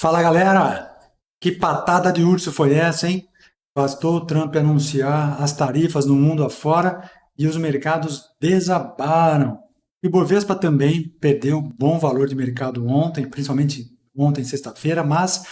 Fala galera, que patada de urso foi essa, hein? Bastou o Trump anunciar as tarifas no mundo afora e os mercados desabaram. E o Bovespa também perdeu bom valor de mercado ontem, principalmente ontem, sexta-feira, mas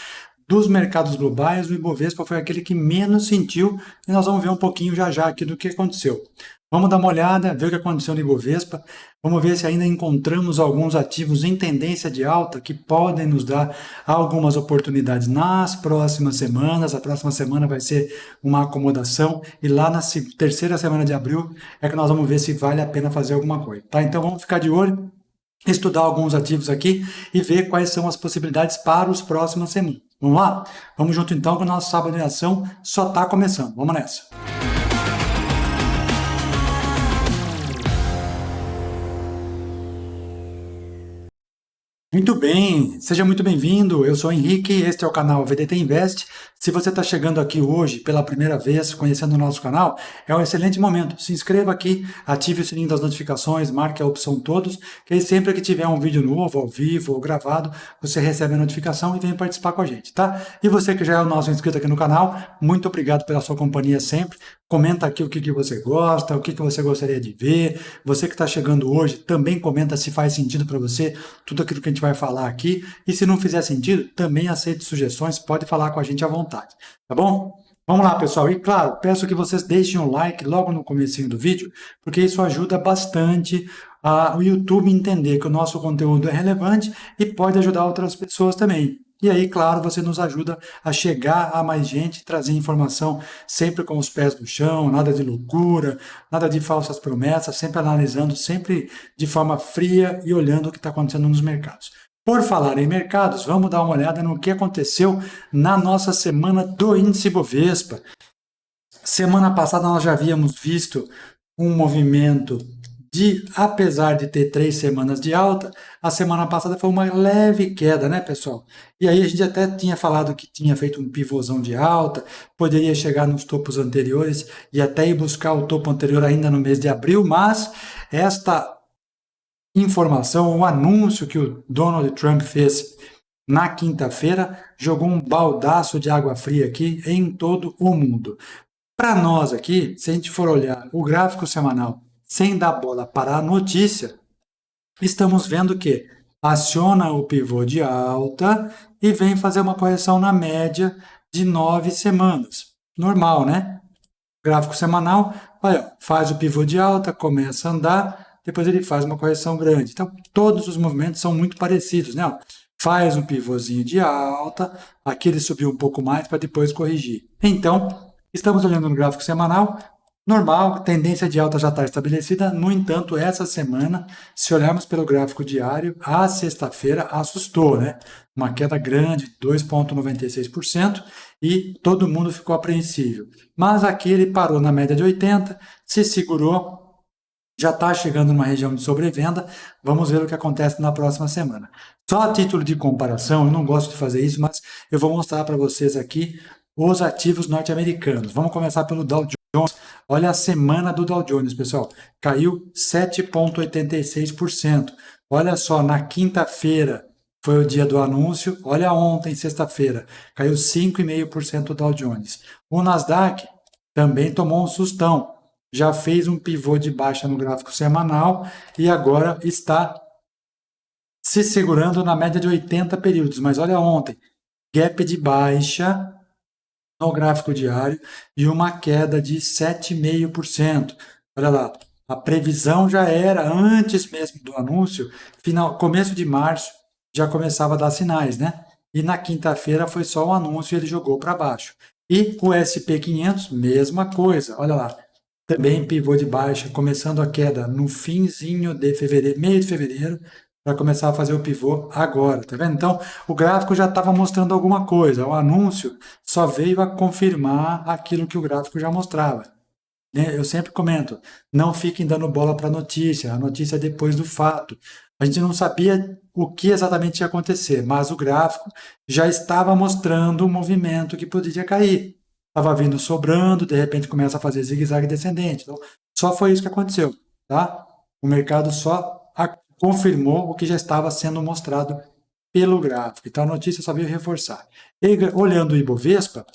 dos mercados globais, o Ibovespa foi aquele que menos sentiu e nós vamos ver um pouquinho já já aqui do que aconteceu. Vamos dar uma olhada, ver o que aconteceu no Ibovespa, vamos ver se ainda encontramos alguns ativos em tendência de alta que podem nos dar algumas oportunidades nas próximas semanas. A próxima semana vai ser uma acomodação e lá na terceira semana de abril é que nós vamos ver se vale a pena fazer alguma coisa, tá? Então vamos ficar de olho, estudar alguns ativos aqui e ver quais são as possibilidades para os próximas semanas. Vamos lá? Vamos junto então que o nosso sábado de ação só está começando. Vamos nessa. Muito bem, seja muito bem-vindo. Eu sou o Henrique, este é o canal VDT Invest. Se você está chegando aqui hoje pela primeira vez, conhecendo o nosso canal, é um excelente momento. Se inscreva aqui, ative o sininho das notificações, marque a opção todos, que aí sempre que tiver um vídeo novo, ao vivo ou gravado, você recebe a notificação e vem participar com a gente, tá? E você que já é o nosso inscrito aqui no canal, muito obrigado pela sua companhia sempre. Comenta aqui o que você gosta, o que você gostaria de ver. Você que está chegando hoje, também comenta se faz sentido para você tudo aquilo que a gente vai falar aqui. E se não fizer sentido, também aceite sugestões, pode falar com a gente à vontade, tá bom? Vamos lá, pessoal. E claro, peço que vocês deixem um like logo no comecinho do vídeo, porque isso ajuda bastante o YouTube entender que o nosso conteúdo é relevante e pode ajudar outras pessoas também. E aí, claro, você nos ajuda a chegar a mais gente, trazer informação sempre com os pés no chão, nada de loucura, nada de falsas promessas, sempre analisando, sempre de forma fria e olhando o que está acontecendo nos mercados. Por falar em mercados, vamos dar uma olhada no que aconteceu na nossa semana do índice Bovespa. Semana passada nós já havíamos visto um movimento apesar de ter 3 semanas de alta, a semana passada foi uma leve queda, né, pessoal? E aí a gente até tinha falado que tinha feito um pivôzão de alta, poderia chegar nos topos anteriores e até ir buscar o topo anterior ainda no mês de abril, mas esta informação, o anúncio que o Donald Trump fez na quinta-feira, jogou um baldaço de água fria aqui em todo o mundo. Para nós aqui, se a gente for olhar o gráfico semanal sem dar bola para a notícia, estamos vendo que aciona o pivô de alta e vem fazer uma correção na média de 9 semanas. Normal, né? Gráfico semanal, olha, faz o pivô de alta, começa a andar, depois ele faz uma correção grande. Então, todos os movimentos são muito parecidos, né? Faz um pivôzinho de alta, aqui ele subiu um pouco mais para depois corrigir. Então, estamos olhando no gráfico semanal, normal, tendência de alta já está estabelecida. No entanto, essa semana, se olharmos pelo gráfico diário, a sexta-feira assustou, né? Uma queda grande, 2,96%, e todo mundo ficou apreensivo. Mas aqui ele parou na média de 80, se segurou, já está chegando numa região de sobrevenda. Vamos ver o que acontece na próxima semana. Só a título de comparação, eu não gosto de fazer isso, mas eu vou mostrar para vocês aqui os ativos norte-americanos. Vamos começar pelo Dow Jones. Olha a semana do Dow Jones, pessoal. Caiu 7,86%. Olha só, na quinta-feira foi o dia do anúncio. Olha ontem, sexta-feira, caiu 5,5% o Dow Jones. O Nasdaq também tomou um sustão. Já fez um pivô de baixa no gráfico semanal e agora está se segurando na média de 80 períodos. Mas olha ontem, gap de baixa no gráfico diário e uma queda de 7,5%. Olha lá, a previsão já era antes mesmo do anúncio, começo de março já começava a dar sinais, né? E na quinta-feira foi só o anúncio e ele jogou para baixo. E o SP500, mesma coisa, olha lá, também pivô de baixa, começando a queda no finzinho de fevereiro, meio de fevereiro, para começar a fazer o pivô agora, tá vendo? Então, o gráfico já estava mostrando alguma coisa, o anúncio só veio a confirmar aquilo que o gráfico já mostrava. Eu sempre comento, não fiquem dando bola para a notícia é depois do fato. A gente não sabia o que exatamente ia acontecer, mas o gráfico já estava mostrando um movimento que poderia cair. Estava vindo sobrando, de repente começa a fazer zigue-zague descendente. Então, só foi isso que aconteceu, tá? O mercado só confirmou o que já estava sendo mostrado pelo gráfico. Então a notícia só veio reforçar. E, olhando o Ibovespa,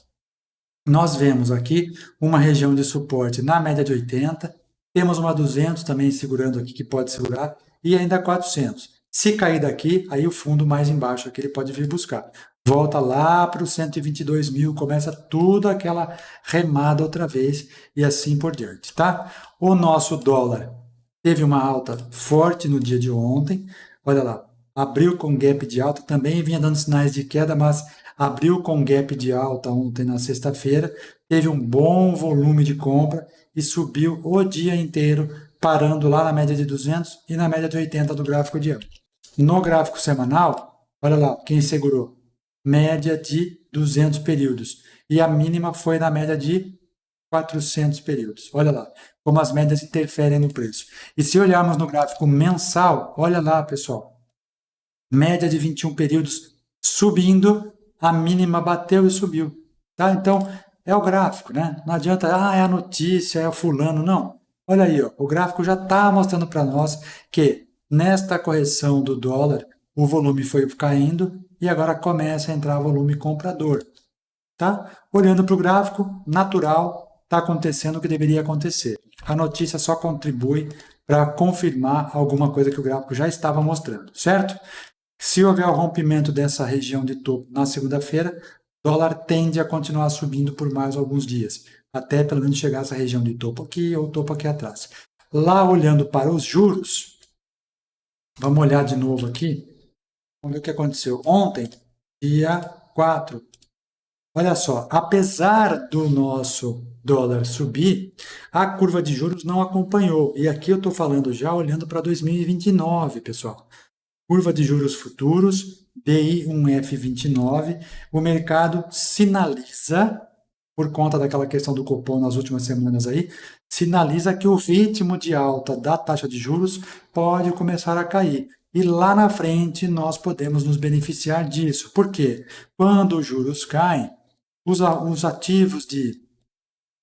nós vemos aqui uma região de suporte na média de 80, temos uma 200 também segurando aqui, que pode segurar, e ainda 400. Se cair daqui, aí o fundo mais embaixo aqui ele pode vir buscar. Volta lá para os 122 mil, começa tudo aquela remada outra vez e assim por diante, tá? O nosso dólar teve uma alta forte no dia de ontem, olha lá, abriu com gap de alta, também vinha dando sinais de queda, mas abriu com gap de alta ontem na sexta-feira, teve um bom volume de compra e subiu o dia inteiro, parando lá na média de 200 e na média de 80 do gráfico diário. No gráfico semanal, olha lá, quem segurou? Média de 200 períodos. E a mínima foi na média de 400 períodos. Olha lá, como as médias interferem no preço. E se olharmos no gráfico mensal, olha lá, pessoal, média de 21 períodos subindo, a mínima bateu e subiu. Tá? Então, é o gráfico, né? Não adianta, é a notícia, é o fulano, não. Olha aí, ó, o gráfico já está mostrando para nós que nesta correção do dólar, o volume foi caindo e agora começa a entrar volume comprador. Tá? Olhando para o gráfico, natural, está acontecendo o que deveria acontecer. A notícia só contribui para confirmar alguma coisa que o gráfico já estava mostrando, certo? Se houver o rompimento dessa região de topo na segunda-feira, o dólar tende a continuar subindo por mais alguns dias, até pelo menos chegar a essa região de topo aqui ou topo aqui atrás. Lá, olhando para os juros, vamos olhar de novo aqui, vamos ver o que aconteceu. Ontem, dia 4, olha só, apesar do nosso dólar subir, a curva de juros não acompanhou. E aqui eu estou falando já olhando para 2029, pessoal. Curva de juros futuros, DI1F29, o mercado sinaliza, por conta daquela questão do cupom nas últimas semanas aí, sinaliza que o ritmo de alta da taxa de juros pode começar a cair. E lá na frente nós podemos nos beneficiar disso. Por quê? Quando os juros caem, os ativos de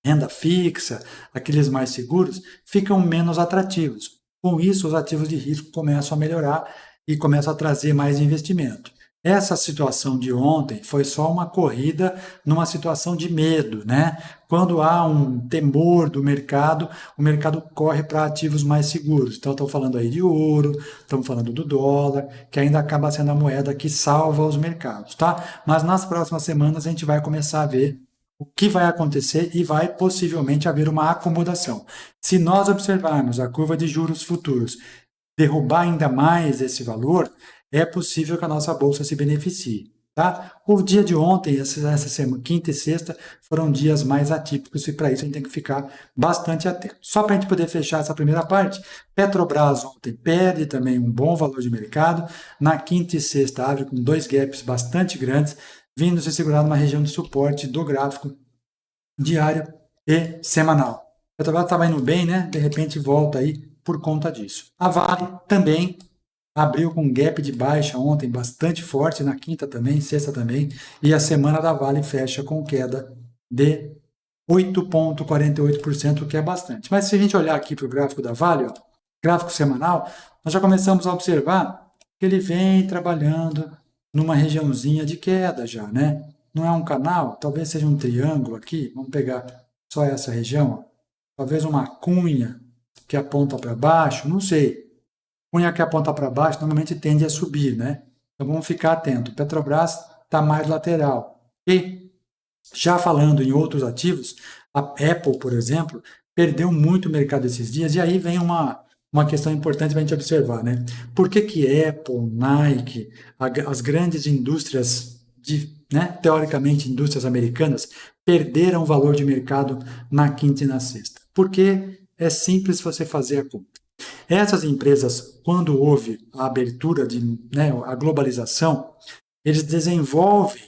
renda fixa, aqueles mais seguros, ficam menos atrativos. Com isso, os ativos de risco começam a melhorar e começam a trazer mais investimento. Essa situação de ontem foi só uma corrida numa situação de medo, né? Quando há um temor do mercado, o mercado corre para ativos mais seguros. Então, estou falando aí de ouro, estamos falando do dólar, que ainda acaba sendo a moeda que salva os mercados, tá? Mas nas próximas semanas a gente vai começar a ver o que vai acontecer e vai possivelmente haver uma acomodação. Se nós observarmos a curva de juros futuros derrubar ainda mais esse valor, é possível que a nossa bolsa se beneficie. Tá? O dia de ontem, essa semana, quinta e sexta, foram dias mais atípicos e para isso a gente tem que ficar bastante atento. Só para a gente poder fechar essa primeira parte, Petrobras ontem perde também um bom valor de mercado, na quinta e sexta abre com dois gaps bastante grandes, vindo se segurar numa região de suporte do gráfico diário e semanal. Petrobras estava indo bem, né? De repente volta aí por conta disso. A Vale também abriu com um gap de baixa ontem bastante forte, na quinta também, sexta também, e a semana da Vale fecha com queda de 8,48%, o que é bastante. Mas se a gente olhar aqui para o gráfico da Vale, ó, gráfico semanal, nós já começamos a observar que ele vem trabalhando numa regiãozinha de queda já, né? Não é um canal, talvez seja um triângulo aqui, vamos pegar só essa região, ó. Talvez uma cunha que aponta para baixo, não sei. Cunha que aponta para baixo normalmente tende a subir, né? Então vamos ficar atento. Petrobras está mais lateral. E já falando em outros ativos, a Apple, por exemplo, perdeu muito mercado esses dias, e aí vem uma questão importante para a gente observar, né? Por que Apple, Nike, as grandes indústrias, né, teoricamente indústrias americanas, perderam valor de mercado na quinta e na sexta? Porque é simples você fazer a conta. Essas empresas, quando houve a abertura, a globalização, eles desenvolvem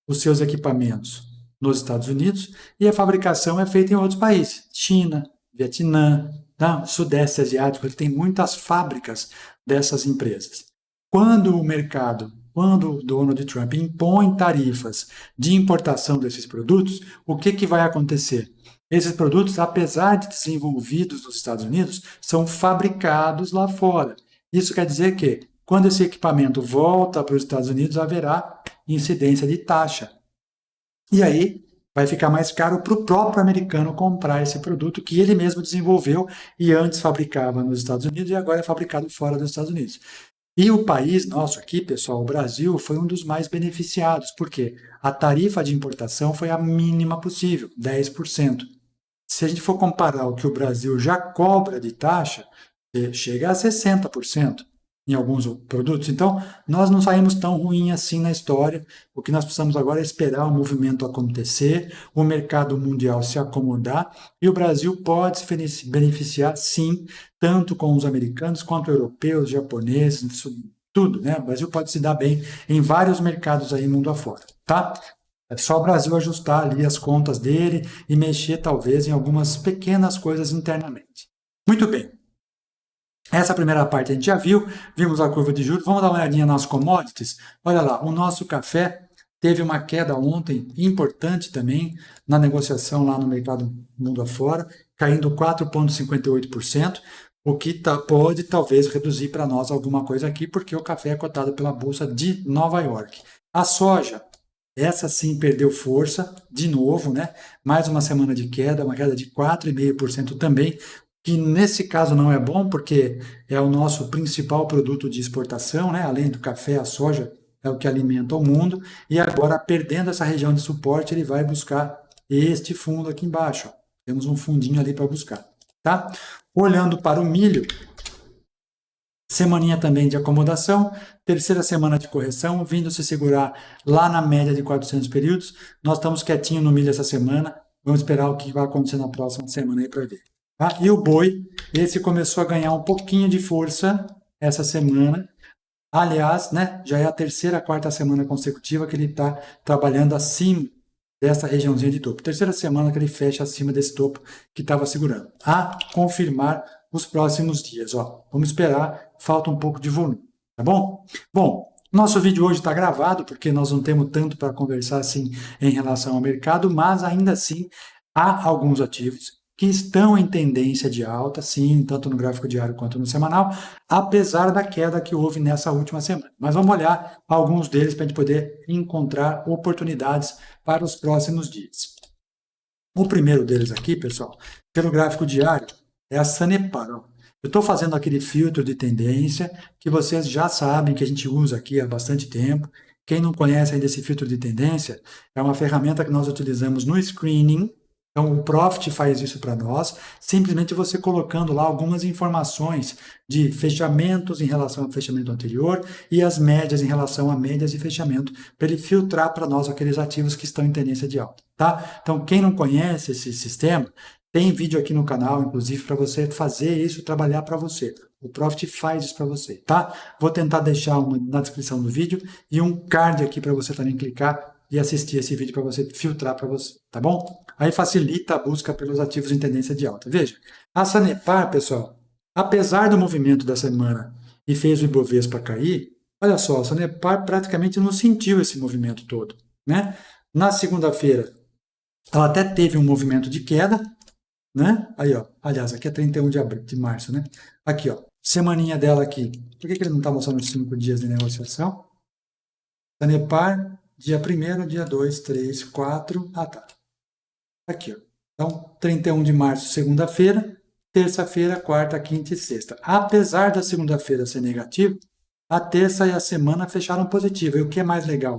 os seus equipamentos nos Estados Unidos e a fabricação é feita em outros países. China, Vietnã, tá? Sudeste Asiático, ele tem muitas fábricas dessas empresas. Quando o Donald Trump impõe tarifas de importação desses produtos, o que vai acontecer? Esses produtos, apesar de desenvolvidos nos Estados Unidos, são fabricados lá fora. Isso quer dizer que Quando esse equipamento volta para os Estados Unidos, haverá incidência de taxa. E aí vai ficar mais caro para o próprio americano comprar esse produto que ele mesmo desenvolveu e antes fabricava nos Estados Unidos e agora é fabricado fora dos Estados Unidos. E o país nosso aqui, pessoal, o Brasil, foi um dos mais beneficiados, porque a tarifa de importação foi a mínima possível, 10%. Se a gente for comparar o que o Brasil já cobra de taxa, chega a 60% em alguns produtos. Então, nós não saímos tão ruim assim na história. O que nós precisamos agora é esperar o movimento acontecer, o mercado mundial se acomodar e o Brasil pode se beneficiar, sim, tanto com os americanos quanto europeus, japoneses, tudo, né? O Brasil pode se dar bem em vários mercados aí mundo afora, tá? É só o Brasil ajustar ali as contas dele e mexer talvez em algumas pequenas coisas internamente. Muito bem. Essa primeira parte a gente já viu, vimos a curva de juros. Vamos dar uma olhadinha nas commodities. Olha lá, o nosso café teve uma queda ontem importante também na negociação lá no mercado mundo afora, caindo 4,58%, o que pode talvez reduzir para nós alguma coisa aqui, porque o café é cotado pela Bolsa de Nova York. A soja, essa sim perdeu força, de novo, né? Mais uma semana de queda, uma queda de 4,5% também, que nesse caso não é bom, porque é o nosso principal produto de exportação, né? Além do café, a soja é o que alimenta o mundo, e agora, perdendo essa região de suporte, ele vai buscar este fundo aqui embaixo. Ó. Temos um fundinho ali para buscar, tá? Olhando para o milho, semaninha também de acomodação, terceira semana de correção, vindo se segurar lá na média de 400 períodos. Nós estamos quietinho no milho essa semana, vamos esperar o que vai acontecer na próxima semana aí para ver. Tá? E o boi, esse começou a ganhar um pouquinho de força essa semana. Aliás, né, já é a terceira, quarta semana consecutiva que ele está trabalhando acima dessa regiãozinha de topo. Terceira semana que ele fecha acima desse topo que estava segurando. A confirmar os próximos dias. Ó, vamos esperar, falta um pouco de volume, tá bom? Bom, nosso vídeo hoje está gravado, porque nós não temos tanto para conversar assim em relação ao mercado, mas ainda assim há alguns ativos que estão em tendência de alta, sim, tanto no gráfico diário quanto no semanal, apesar da queda que houve nessa última semana. Mas vamos olhar alguns deles para a gente poder encontrar oportunidades para os próximos dias. O primeiro deles aqui, pessoal, pelo gráfico diário, é a Sanepar. Ó. Eu estou fazendo aquele filtro de tendência que vocês já sabem que a gente usa aqui há bastante tempo. Quem não conhece ainda esse filtro de tendência, é uma ferramenta que nós utilizamos no screening. Então, o Profit faz isso para nós, simplesmente você colocando lá algumas informações de fechamentos em relação ao fechamento anterior e as médias em relação a médias de fechamento, para ele filtrar para nós aqueles ativos que estão em tendência de alta, tá? Então, quem não conhece esse sistema, tem vídeo aqui no canal, inclusive, para você fazer isso, trabalhar para você. O Profit faz isso para você, tá? Vou tentar deixar na descrição do vídeo e um card aqui para você também clicar e assistir esse vídeo para você filtrar para você, tá bom? Aí facilita a busca pelos ativos em tendência de alta. Veja, a Sanepar, pessoal, apesar do movimento da semana e fez o Ibovespa cair, olha só, a Sanepar praticamente não sentiu esse movimento todo, né? Na segunda-feira, ela até teve um movimento de queda, né? Aí, ó, aliás, aqui é 31 de março, né? Aqui, ó, semaninha dela aqui. Por que ele não está mostrando os 5 dias de negociação? Sanepar, dia 1º, dia 2, 3, 4, tá. Aqui, ó. Então, 31 de março, segunda-feira, terça-feira, quarta, quinta e sexta. Apesar da segunda-feira ser negativa, a terça e a semana fecharam positiva. E o que é mais legal?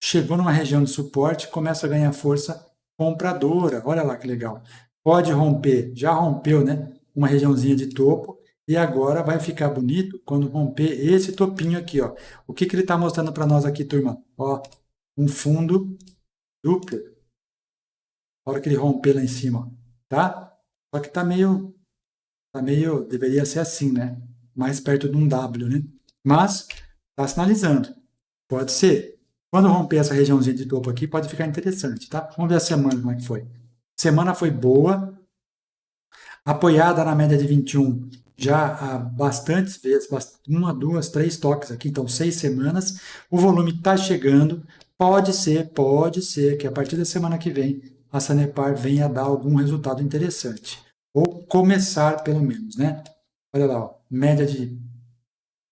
Chegou numa região de suporte, começa a ganhar força compradora. Olha lá que legal. Pode romper, já rompeu, né? Uma regiãozinha de topo. E agora vai ficar bonito quando romper esse topinho aqui, ó. O que ele está mostrando para nós aqui, turma? Ó, um fundo duplo. A hora que ele romper lá em cima, tá? Só que tá meio, deveria ser assim, né? Mais perto de um W, né? Mas tá sinalizando. Pode ser. Quando romper essa regiãozinha de topo aqui, pode ficar interessante, tá? Vamos ver a semana como é que foi. Semana foi boa, apoiada na média de 21 já há bastantes vezes, uma, duas, três toques aqui, então 6 semanas. O volume está chegando. Pode ser que a partir da semana que vem a Sanepar venha a dar algum resultado interessante. Ou começar, pelo menos, né? Olha lá, ó, média de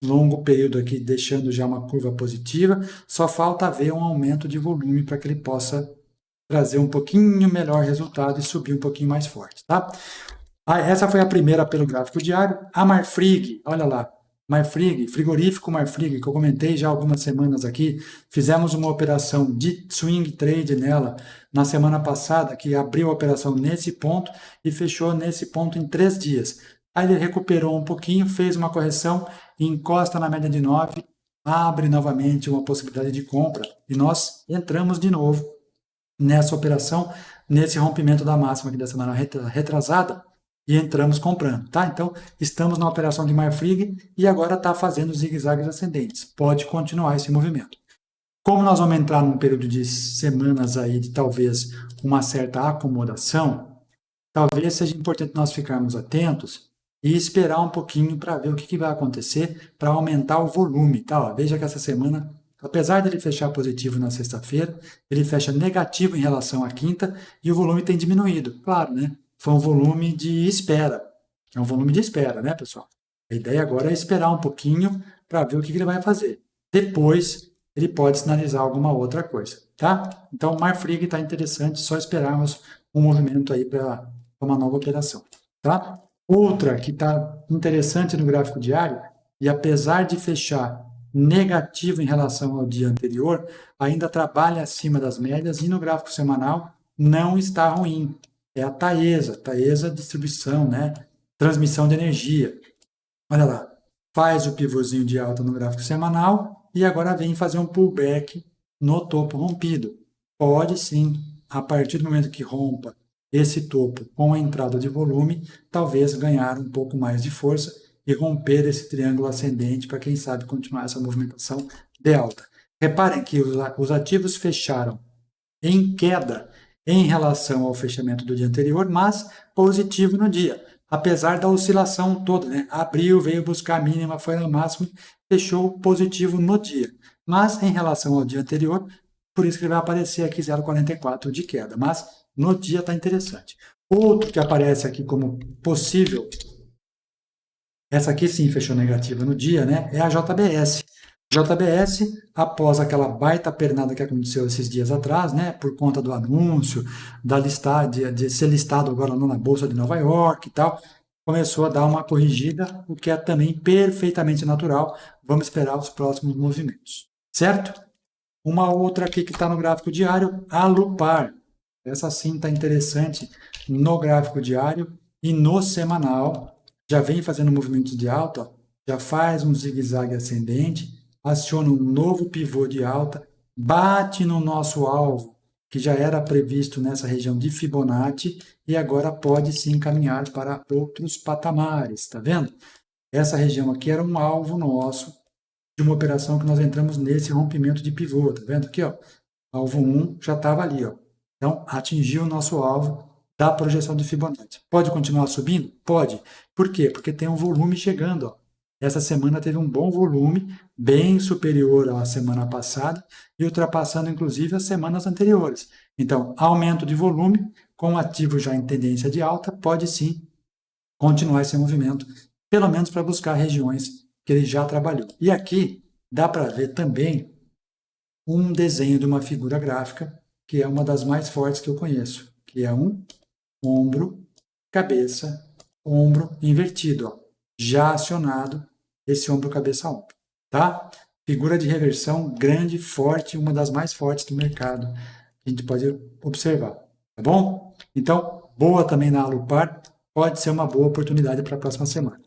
longo período aqui deixando já uma curva positiva, só falta ver um aumento de volume para que ele possa trazer um pouquinho melhor resultado e subir um pouquinho mais forte, tá? Essa foi a primeira pelo gráfico diário. A Marfrig, olha lá, Marfrig, frigorífico Marfrig, que eu comentei já há algumas semanas aqui, fizemos uma operação de swing trade nela na semana passada, que abriu a operação nesse ponto e fechou nesse ponto em 3 dias. Aí ele recuperou um pouquinho, fez uma correção, encosta na média de 9, abre novamente uma possibilidade de compra e nós entramos de novo nessa operação, nesse rompimento da máxima aqui da semana retrasada, e entramos comprando, tá? Então, estamos na operação de Marfrig e agora está fazendo zigue-zagues ascendentes. Pode continuar esse movimento. Como nós vamos entrar num período de semanas aí de talvez uma certa acomodação, talvez seja importante nós ficarmos atentos e esperar um pouquinho para ver o que vai acontecer para aumentar o volume, tá? Ó, veja que essa semana, apesar dele fechar positivo na sexta-feira, ele fecha negativo em relação à quinta e o volume tem diminuído. Claro, né? Foi um volume de espera. É um volume de espera, né, pessoal? A ideia agora é esperar um pouquinho para ver o que ele vai fazer. Depois, ele pode sinalizar alguma outra coisa, tá? Então, o Marfrig está interessante, só esperarmos um movimento aí para uma nova operação, tá? Outra que está interessante no gráfico diário, e apesar de fechar negativo em relação ao dia anterior, ainda trabalha acima das médias e no gráfico semanal não está ruim. É a Taesa distribuição, né? Transmissão de energia. Olha lá, faz o pivôzinho de alta no gráfico semanal e agora vem fazer um pullback no topo rompido. Pode sim, a partir do momento que rompa esse topo com a entrada de volume, talvez ganhar um pouco mais de força e romper esse triângulo ascendente para quem sabe continuar essa movimentação de alta. Reparem que os ativos fecharam em queda em relação ao fechamento do dia anterior, mas positivo no dia, apesar da oscilação toda, né? Abriu, veio buscar a mínima, foi na máxima, fechou positivo no dia. Mas em relação ao dia anterior, por isso que ele vai aparecer aqui 0,44 de queda, mas no dia está interessante. Outro que aparece aqui como possível, essa aqui sim fechou negativa no dia, né? É a JBS. JBS, após aquela baita pernada que aconteceu esses dias atrás, né, por conta do anúncio, de ser listado agora na Bolsa de Nova York e tal, começou a dar uma corrigida, o que é também perfeitamente natural. Vamos esperar os próximos movimentos, certo? Uma outra aqui que está no gráfico diário, a Lupar. Essa sim está interessante no gráfico diário e no semanal. Já vem fazendo movimentos de alta, já faz um zigue-zague ascendente, aciona um novo pivô de alta, bate no nosso alvo, que já era previsto nessa região de Fibonacci, e agora pode sim caminhar para outros patamares, tá vendo? Essa região aqui era um alvo nosso de uma operação que nós entramos nesse rompimento de pivô, tá vendo aqui, ó? Alvo 1 já estava ali, ó. Então, atingiu o nosso alvo da projeção de Fibonacci. Pode continuar subindo? Pode. Por quê? Porque tem um volume chegando, ó. Essa semana teve um bom volume, bem superior à semana passada e ultrapassando inclusive as semanas anteriores. Então, aumento de volume com ativo já em tendência de alta, pode sim continuar esse movimento, pelo menos para buscar regiões que ele já trabalhou. E aqui dá para ver também um desenho de uma figura gráfica que é uma das mais fortes que eu conheço, que é um ombro, cabeça, ombro invertido, ó, já acionado esse ombro, cabeça, ombro, tá? Figura de reversão grande, forte, uma das mais fortes do mercado, que a gente pode observar, tá bom? Então, boa também na Alupar, pode ser uma boa oportunidade para a próxima semana.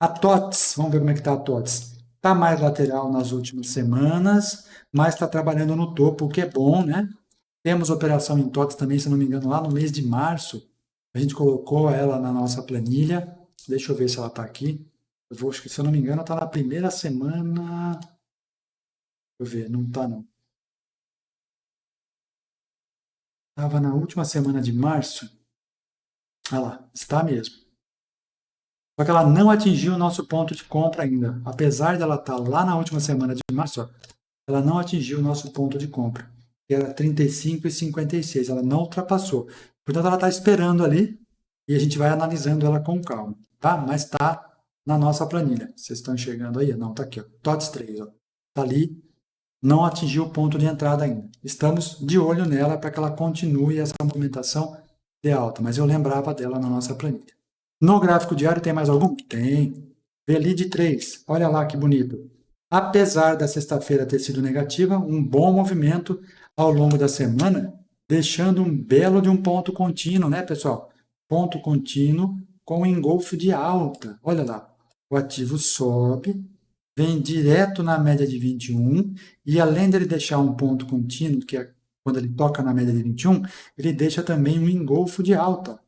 A TOTS, vamos ver como é que está a TOTS. Está mais lateral nas últimas semanas, mas está trabalhando no topo, o que é bom, né? Temos operação em TOTS também, se não me engano, lá no mês de março. A gente colocou ela na nossa planilha. Deixa eu ver se ela está aqui. Acho que, se eu não me engano, está na primeira semana. Deixa eu ver, não está não. Estava na última semana de março. Ah lá, está mesmo. Só que ela não atingiu o nosso ponto de compra ainda. Apesar dela estar lá na última semana de março, ó, ela não atingiu o nosso ponto de compra, que era 35,56. Ela não ultrapassou. Portanto, ela está esperando ali e a gente vai analisando ela com calma, tá? Mas está na nossa planilha. Vocês estão enxergando aí? Não, está aqui, ó. TOTS 3, está ali, não atingiu o ponto de entrada ainda. Estamos de olho nela para que ela continue essa movimentação de alta, mas eu lembrava dela na nossa planilha. No gráfico diário tem mais algum? Tem. VLID 3, olha lá que bonito. Apesar da sexta-feira ter sido negativa, um bom movimento ao longo da semana, deixando um belo de um ponto contínuo, né, pessoal? Ponto contínuo com engolfo de alta. Olha lá, o ativo sobe, vem direto na média de 21, e além dele deixar um ponto contínuo, que é quando ele toca na média de 21, ele deixa também um engolfo de alta,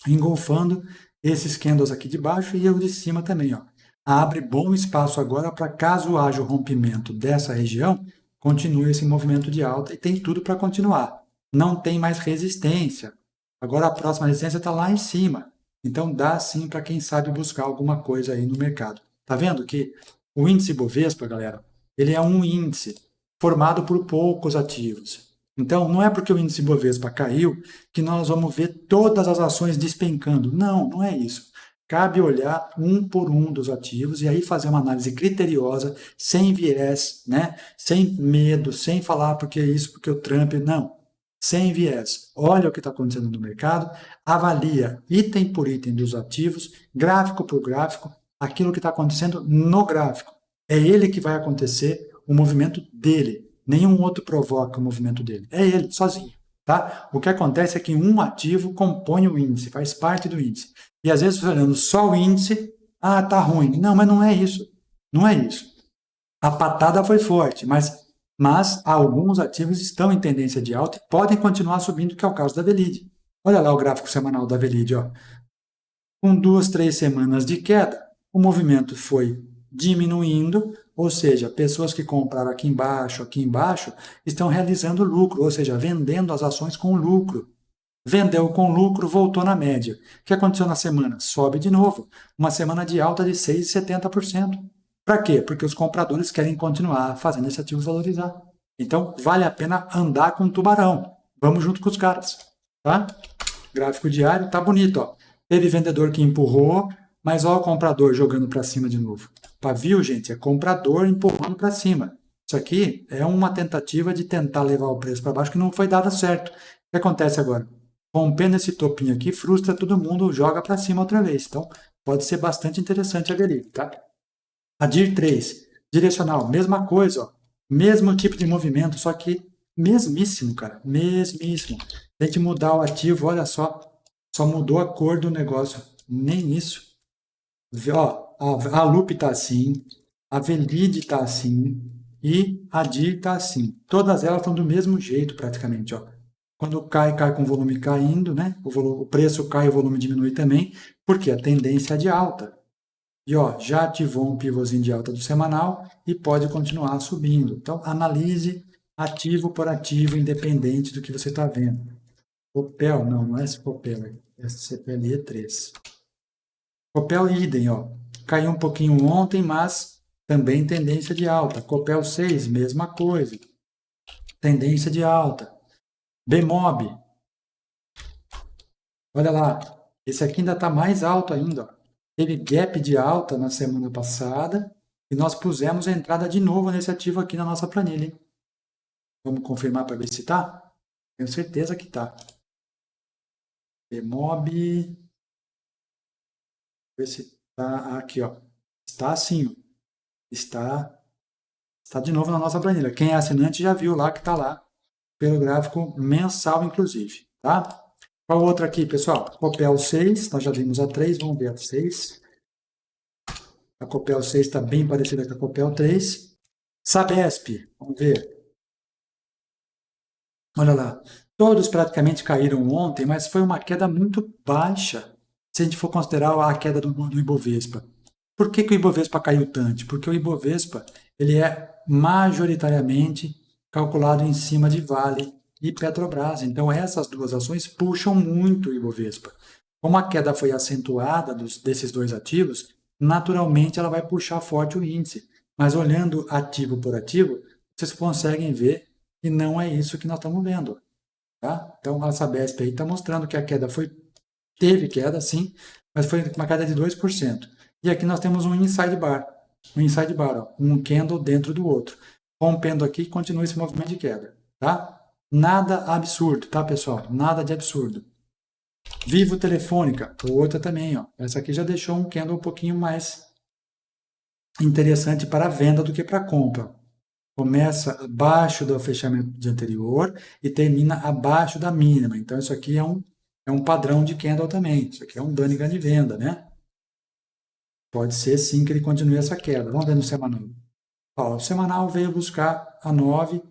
engolfando esses candles aqui de baixo e o de cima também, ó. Abre bom espaço agora para, caso haja o rompimento dessa região, continue esse movimento de alta e tem tudo para continuar. Não tem mais resistência. Agora a próxima resistência está lá em cima. Então dá sim para quem sabe buscar alguma coisa aí no mercado. Tá vendo que o índice Bovespa, galera, ele é um índice formado por poucos ativos. Então, não é porque o índice Bovespa caiu que nós vamos ver todas as ações despencando. Não, não é isso. Cabe olhar um por um dos ativos e aí fazer uma análise criteriosa, sem viés, né? Sem medo, sem falar porque é isso, porque o Trump. Não. Sem viés. Olha o que está acontecendo no mercado, avalia item por item dos ativos, gráfico por gráfico, aquilo que está acontecendo no gráfico. É ele que vai acontecer o movimento dele. Nenhum outro provoca o movimento dele. É ele, sozinho. Tá? O que acontece é que um ativo compõe o índice, faz parte do índice. E às vezes, olhando só o índice, tá ruim. Não, mas não é isso. Não é isso. A patada foi forte, mas alguns ativos estão em tendência de alta e podem continuar subindo, que é o caso da VLID. Olha lá o gráfico semanal da VLID. Ó. Com 2, 3 semanas de queda, o movimento foi diminuindo, ou seja, pessoas que compraram aqui embaixo, estão realizando lucro, ou seja, vendendo as ações com lucro. Vendeu com lucro, voltou na média. O que aconteceu na semana? Sobe de novo. Uma semana de alta de 6,70%. Para quê? Porque os compradores querem continuar fazendo esse ativo valorizar. Então, vale a pena andar com o tubarão. Vamos junto com os caras. Tá? Gráfico diário, tá bonito. Ó. Teve vendedor que empurrou, mas olha o comprador jogando para cima de novo. Pavio, gente, é comprador empurrando para cima. Isso aqui é uma tentativa de tentar levar o preço para baixo que não foi dada certo. O que acontece agora? Rompendo esse topinho aqui, frustra todo mundo, joga para cima outra vez. Então, pode ser bastante interessante a VLID, tá? A DIR 3, direcional, mesma coisa, ó. Mesmo tipo de movimento, só que mesmíssimo, cara, mesmíssimo. Se a gente mudar o ativo, olha só mudou a cor do negócio, nem isso. Ó, a Loop está assim, a VLID está assim e a DIR está assim. Todas elas estão do mesmo jeito praticamente, ó. Quando cai com o volume caindo, né? O preço cai, o volume diminui também, porque a tendência é de alta. E ó, já ativou um pivôzinho de alta do semanal e pode continuar subindo. Então, analise ativo por ativo, independente do que você está vendo. Copel, não é esse Copel, é CPLE 3. Copel idem, ó. Caiu um pouquinho ontem, mas também tendência de alta. Copel 6, mesma coisa. Tendência de alta. Bemob. Olha lá, esse aqui ainda está mais alto ainda. Ó. Teve gap de alta na semana passada e nós pusemos a entrada de novo nesse ativo aqui na nossa planilha. Hein? Vamos confirmar para ver se está? Tenho certeza que está. Bemob. Ver se está aqui. Ó. Está assim. Ó. Está de novo na nossa planilha. Quem é assinante já viu lá que está lá. Pelo gráfico mensal, inclusive. Tá? Qual outra aqui, pessoal? Copel 6, nós já vimos a 3, vamos ver a 6. A Copel 6 está bem parecida com a Copel 3. Sabesp, vamos ver. Olha lá, todos praticamente caíram ontem, mas foi uma queda muito baixa, se a gente for considerar a queda do Ibovespa. Por que o Ibovespa caiu tanto? Porque o Ibovespa ele é majoritariamente calculado em cima de Vale e Petrobras. Então, essas duas ações puxam muito o Ibovespa. Como a queda foi acentuada desses dois ativos, naturalmente ela vai puxar forte o índice. Mas olhando ativo por ativo, vocês conseguem ver que não é isso que nós estamos vendo. Tá? Então, a Sabesp aí está mostrando que a queda teve queda, sim, mas foi uma queda de 2%. E aqui nós temos um inside bar. Um inside bar, ó, um candle dentro do outro. Rompendo aqui, continua esse movimento de queda, tá? Nada absurdo, tá, pessoal? Nada de absurdo. Vivo Telefônica, outra também, ó. Essa aqui já deixou um candle um pouquinho mais interessante para venda do que para compra. Começa abaixo do fechamento de anterior e termina abaixo da mínima. Então, isso aqui é um padrão de candle também. Isso aqui é um dano e ganho de venda, né? Pode ser sim que ele continue essa queda. Vamos ver no semanal. Ó, o semanal veio buscar a 9,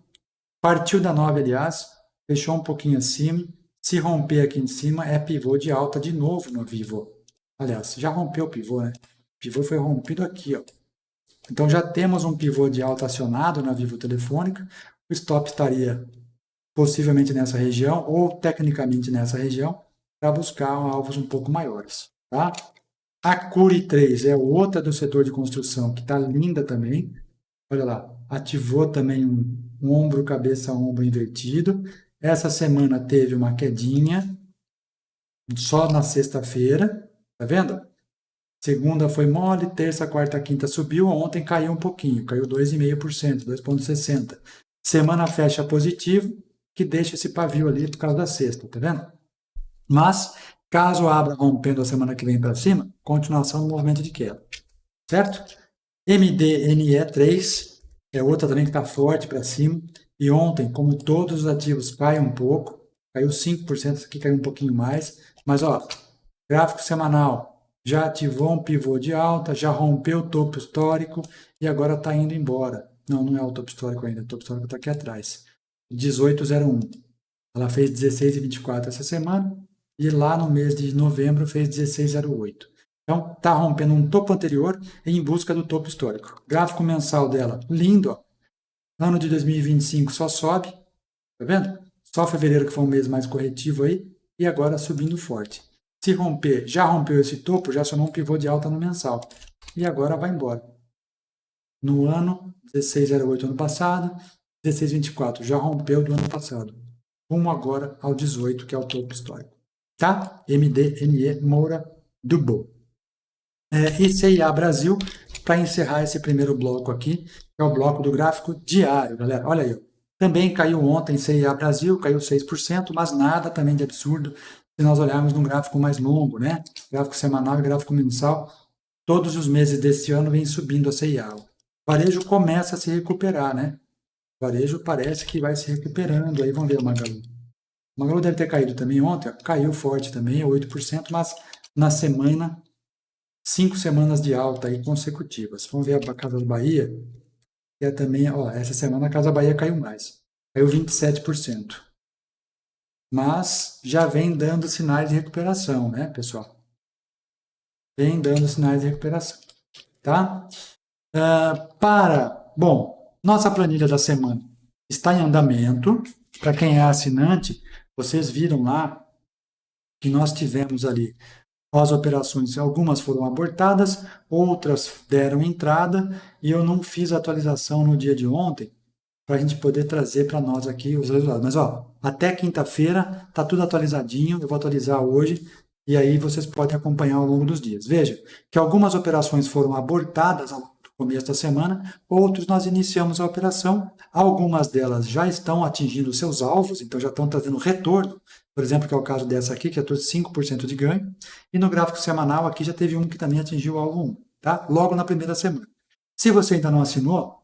partiu da 9, aliás, fechou um pouquinho acima. Se romper aqui em cima, é pivô de alta de novo no Vivo. Aliás, já rompeu o pivô, né? O pivô foi rompido aqui, ó. Então já temos um pivô de alta acionado na Vivo Telefônica. O stop estaria possivelmente nessa região ou tecnicamente nessa região para buscar alvos um pouco maiores, tá? A Curi 3 é outra do setor de construção que está linda também. Olha lá, ativou também um ombro, cabeça, ombro invertido. Essa semana teve uma quedinha, só na sexta-feira, tá vendo? Segunda foi mole, terça, quarta, quinta subiu, ontem caiu um pouquinho, caiu 2,5%, 2,60%. Semana fecha positivo, que deixa esse pavio ali por causa da sexta, tá vendo? Mas, caso abra rompendo a semana que vem para cima, continuação do movimento de queda, certo? MDNE3 é outra também que está forte para cima, e ontem, como todos os ativos caem um pouco, caiu 5%, aqui caiu um pouquinho mais, mas ó, gráfico semanal, já ativou um pivô de alta, já rompeu o topo histórico e agora está indo embora. Não, não é o topo histórico ainda, o topo histórico está aqui atrás. 18,01. Ela fez 16,24 essa semana e lá no mês de novembro fez 16,08. Então, está rompendo um topo anterior em busca do topo histórico. Gráfico mensal dela, lindo, ó. Ano de 2025 só sobe, tá vendo? Só fevereiro que foi um mês mais corretivo aí e agora subindo forte. Se romper, já rompeu esse topo, já acionou um pivô de alta no mensal. E agora vai embora. No ano, 16,08 ano passado, 16,24 já rompeu do ano passado. Rumo agora ao 18, que é o topo histórico. Tá? MDNE Moura Dubo. E CIA Brasil, para encerrar esse primeiro bloco aqui, que é o bloco do gráfico diário, galera. Olha aí. Também caiu ontem CIA Brasil, caiu 6%, mas nada também de absurdo se nós olharmos num gráfico mais longo, né? Gráfico semanal e gráfico mensal, todos os meses deste ano vem subindo a CIA. O varejo começa a se recuperar, né? O varejo parece que vai se recuperando. Aí vamos ver o Magalu. O Magalu deve ter caído também ontem, ó, caiu forte também, 8%, mas na semana, 5 semanas de alta aí consecutivas. Vamos ver a Casa Bahia, que é também, ó, essa semana a Casa Bahia caiu mais, caiu 27%. Mas já vem dando sinais de recuperação, né, pessoal? Vem dando sinais de recuperação, tá? Bom, nossa planilha da semana está em andamento. Para quem é assinante, vocês viram lá que nós tivemos ali as operações, algumas foram abortadas, outras deram entrada, e eu não fiz a atualização no dia de ontem, para a gente poder trazer para nós aqui os resultados. Mas, ó, até quinta-feira está tudo atualizadinho, eu vou atualizar hoje, e aí vocês podem acompanhar ao longo dos dias. Veja que algumas operações foram abortadas ao longo do começo da semana, outros nós iniciamos a operação, algumas delas já estão atingindo seus alvos, então já estão trazendo retorno, por exemplo, que é o caso dessa aqui, que já trouxe 5% de ganho, e no gráfico semanal aqui já teve um que também atingiu o alvo 1, tá? Logo na primeira semana. Se você ainda não assinou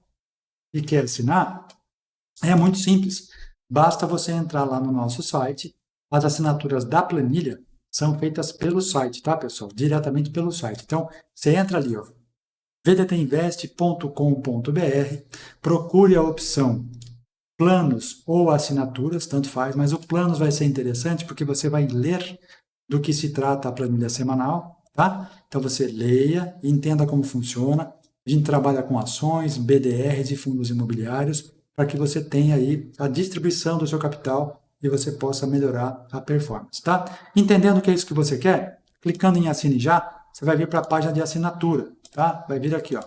e quer assinar, é muito simples. Basta você entrar lá no nosso site. As assinaturas da planilha são feitas pelo site, tá, pessoal? Diretamente pelo site. Então, você entra ali, ó, vdtinvest.com.br, procure a opção planos ou assinaturas, tanto faz, mas o planos vai ser interessante porque você vai ler do que se trata a planilha semanal, tá? Então você leia, entenda como funciona. A gente trabalha com ações, BDRs e fundos imobiliários para que você tenha aí a distribuição do seu capital e você possa melhorar a performance, tá? Entendendo que é isso que você quer, clicando em Assine Já, você vai vir para a página de assinatura, tá? Vai vir aqui, ó,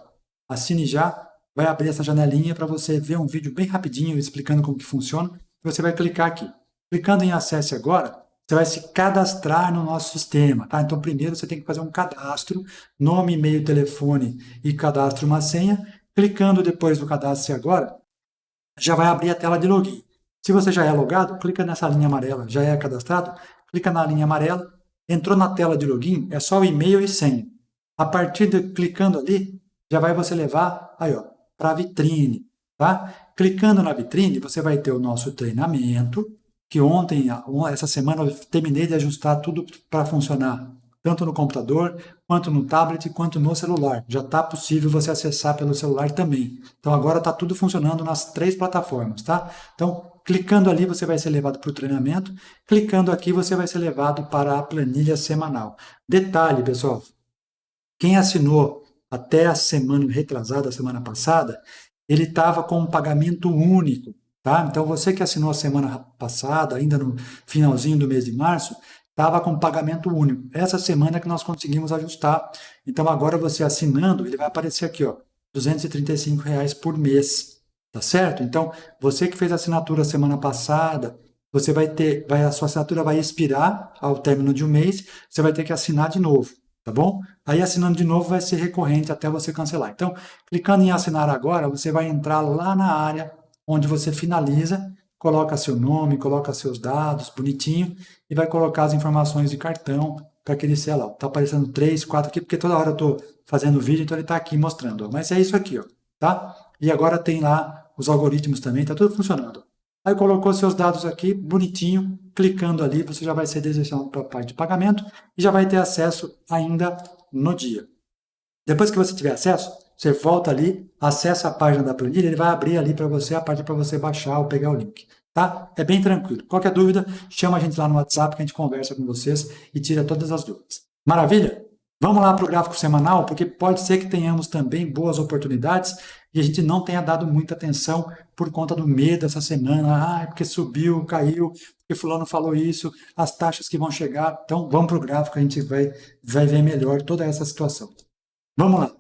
Assine Já, vai abrir essa janelinha para você ver um vídeo bem rapidinho explicando como que funciona. Você vai clicar aqui. Clicando em Acesse Agora, você vai se cadastrar no nosso sistema, tá? Então, primeiro você tem que fazer um cadastro, nome, e-mail, telefone e cadastro uma senha. Clicando depois do cadastro agora, já vai abrir a tela de login. Se você já é logado, clica nessa linha amarela. Já é cadastrado? Clica na linha amarela. Entrou na tela de login, é só o e-mail e senha. A partir de clicando ali, já vai você levar aí, ó, para a vitrine, tá? Clicando na vitrine, você vai ter o nosso treinamento, que ontem, essa semana, eu terminei de ajustar tudo para funcionar, tanto no computador, quanto no tablet, quanto no celular. Já está possível você acessar pelo celular também. Então agora está tudo funcionando nas 3 plataformas, tá? Então, clicando ali, você vai ser levado para o treinamento. Clicando aqui, você vai ser levado para a planilha semanal. Detalhe, pessoal, quem assinou até a semana retrasada, a semana passada, ele estava com um pagamento único, tá? Então, você que assinou a semana passada, ainda no finalzinho do mês de março, estava com pagamento único. Essa semana que nós conseguimos ajustar. Então, agora você assinando, ele vai aparecer aqui, ó, R$ 235 por mês, tá certo? Então, você que fez a assinatura semana passada, você a sua assinatura vai expirar ao término de um mês, você vai ter que assinar de novo, tá bom? Aí assinando de novo vai ser recorrente até você cancelar. Então, clicando em assinar agora, você vai entrar lá na área onde você finaliza, coloca seu nome, coloca seus dados, bonitinho, e vai colocar as informações de cartão para aquele celular. Tá aparecendo 3, 4 aqui, porque toda hora eu estou fazendo vídeo, então ele está aqui mostrando. Ó. Mas é isso aqui, ó, tá? E agora tem lá os algoritmos também, está tudo funcionando. Aí colocou seus dados aqui, bonitinho, clicando ali, você já vai ser direcionado para a parte de pagamento e já vai ter acesso ainda no dia. Depois que você tiver acesso, você volta ali, acessa a página da planilha, ele vai abrir ali para você a parte para você baixar ou pegar o link. Tá? É bem tranquilo. Qualquer dúvida, chama a gente lá no WhatsApp que a gente conversa com vocês e tira todas as dúvidas. Maravilha? Vamos lá para o gráfico semanal, porque pode ser que tenhamos também boas oportunidades e a gente não tenha dado muita atenção por conta do medo essa semana. Ah, porque subiu, caiu, porque fulano falou isso, as taxas que vão chegar. Então, vamos para o gráfico, a gente vai ver melhor toda essa situação. Vamos lá.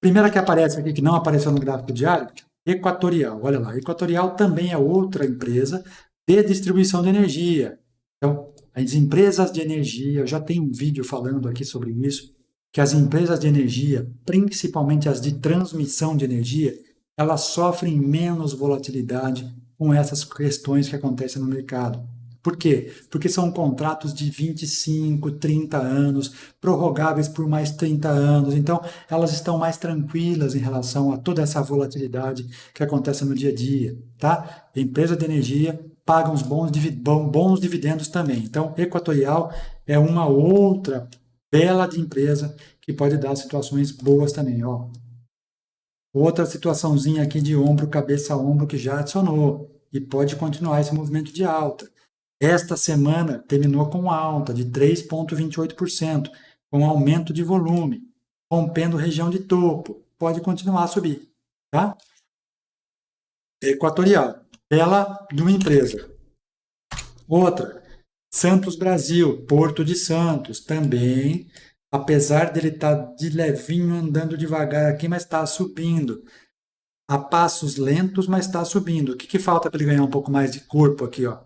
Primeira que aparece aqui, que não apareceu no gráfico diário, Equatorial. Olha lá, Equatorial também é outra empresa de distribuição de energia. Então, as empresas de energia, eu já tenho um vídeo falando aqui sobre isso, que as empresas de energia, principalmente as de transmissão de energia, elas sofrem menos volatilidade com essas questões que acontecem no mercado. Por quê? Porque são contratos de 25, 30 anos, prorrogáveis por mais 30 anos. Então, elas estão mais tranquilas em relação a toda essa volatilidade que acontece no dia a dia. Tá? A empresa de energia paga uns bons dividendos também. Então, Equatorial é uma outra bela de empresa que pode dar situações boas também. Ó. Outra situaçãozinha aqui de ombro, cabeça a ombro que já adicionou e pode continuar esse movimento de alta. Esta semana terminou com alta de 3,28%, com aumento de volume, rompendo região de topo. Pode continuar a subir. Tá? Equatorial, bela de uma empresa. Outra, Santos Brasil, Porto de Santos, também, apesar dele estar de levinho andando devagar aqui, mas está subindo. A passos lentos, mas está subindo. O que falta para ele ganhar um pouco mais de corpo aqui, ó?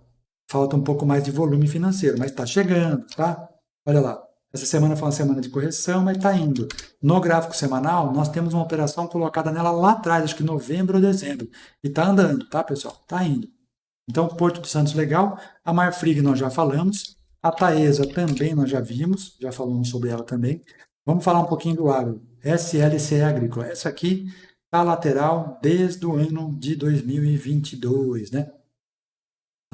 Falta um pouco mais de volume financeiro, mas está chegando, tá? Olha lá, essa semana foi uma semana de correção, mas está indo. No gráfico semanal, nós temos uma operação colocada nela lá atrás, acho que novembro ou dezembro, e está andando, tá, pessoal? Está indo. Então, Porto de Santos, legal. A Marfrig nós já falamos. A Taesa também nós já vimos, já falamos sobre ela também. Vamos falar um pouquinho do agro. SLC Agrícola. Essa aqui está lateral desde o ano de 2022, né?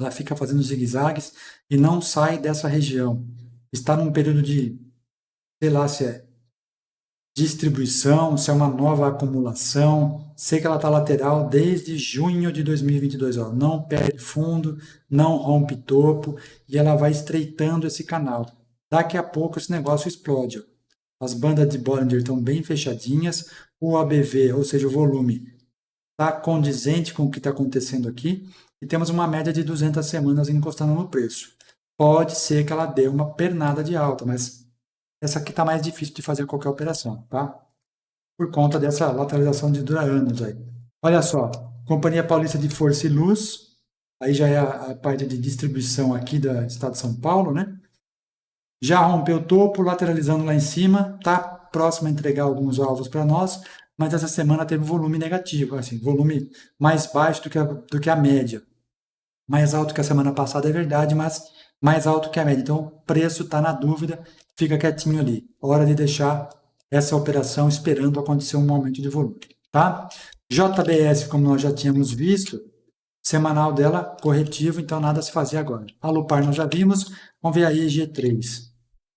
Ela fica fazendo zigue-zagues e não sai dessa região. Está num período de, sei lá se é distribuição, se é uma nova acumulação. Sei que ela está lateral desde junho de 2022. Ó. Não perde fundo, não rompe topo e ela vai estreitando esse canal. Daqui a pouco esse negócio explode. Ó. As bandas de Bollinger estão bem fechadinhas. O ABV, ou seja, o volume, está condizente com o que está acontecendo aqui. E temos uma média de 200 semanas encostando no preço. Pode ser que ela dê uma pernada de alta, mas essa aqui está mais difícil de fazer qualquer operação, tá? Por conta dessa lateralização de dura anos aí. Olha só, Companhia Paulista de Força e Luz, aí já é a parte de distribuição aqui do estado de São Paulo, né? Já rompeu o topo, lateralizando lá em cima, está próximo a entregar alguns alvos para nós, mas essa semana teve volume negativo, assim, volume mais baixo do que a média. Mais alto que a semana passada é verdade, mas mais alto que a média. Então, o preço está na dúvida, fica quietinho ali. Hora de deixar essa operação esperando acontecer um aumento de volume, tá? JBS, como nós já tínhamos visto, semanal dela corretivo, então nada a se fazer agora. A Lupar nós já vimos, vamos ver a EG3.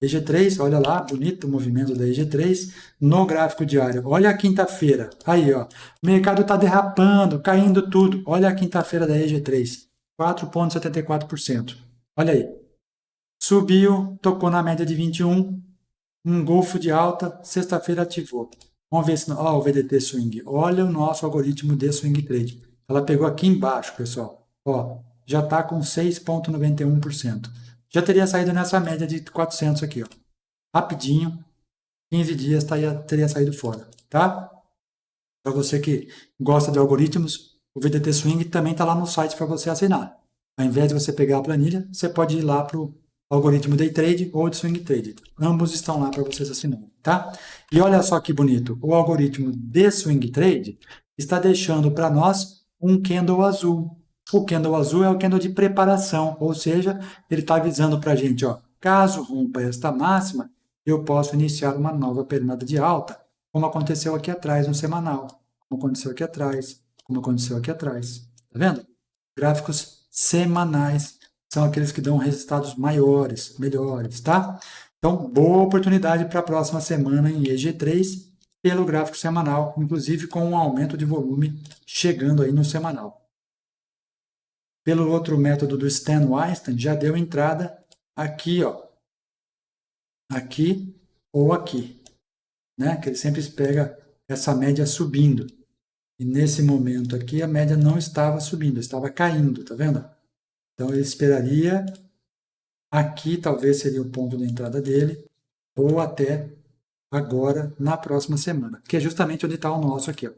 EG3, olha lá, bonito o movimento da EG3 no gráfico diário. Olha a quinta-feira, aí ó, o mercado está derrapando, caindo tudo. Olha a quinta-feira da EG3, 4,74%. Olha aí, subiu, tocou na média de 21, um golfo de alta, sexta-feira ativou. Vamos ver se... Ó, o VDT Swing. Olha o nosso algoritmo de Swing Trade. Ela pegou aqui embaixo, pessoal. Ó, já está com 6,91%. Já teria saído nessa média de 400 aqui, ó. Rapidinho, 15 dias teria saído fora, tá? Para você que gosta de algoritmos, o VDT Swing também está lá no site para você assinar. Ao invés de você pegar a planilha, você pode ir lá para o algoritmo Day Trade ou de Swing Trade. Ambos estão lá para vocês assinarem, tá? E olha só que bonito, o algoritmo de Swing Trade está deixando para nós um candle azul. O candle azul é o candle de preparação, ou seja, ele está avisando para a gente, ó, caso rompa esta máxima, eu posso iniciar uma nova pernada de alta, como aconteceu aqui atrás no semanal, como aconteceu aqui atrás, como aconteceu aqui atrás. Tá vendo? Gráficos semanais são aqueles que dão resultados maiores, melhores, tá? Então, boa oportunidade para a próxima semana em EG3 pelo gráfico semanal, inclusive com um aumento de volume chegando aí no semanal. Pelo outro método do Stan Weinstein, já deu entrada aqui, ó. Aqui ou aqui, né? Que ele sempre pega essa média subindo. E nesse momento aqui, a média não estava subindo, estava caindo, tá vendo? Então, ele esperaria, aqui talvez seria o ponto de entrada dele, ou até agora, na próxima semana, que é justamente onde está o nosso aqui, ó,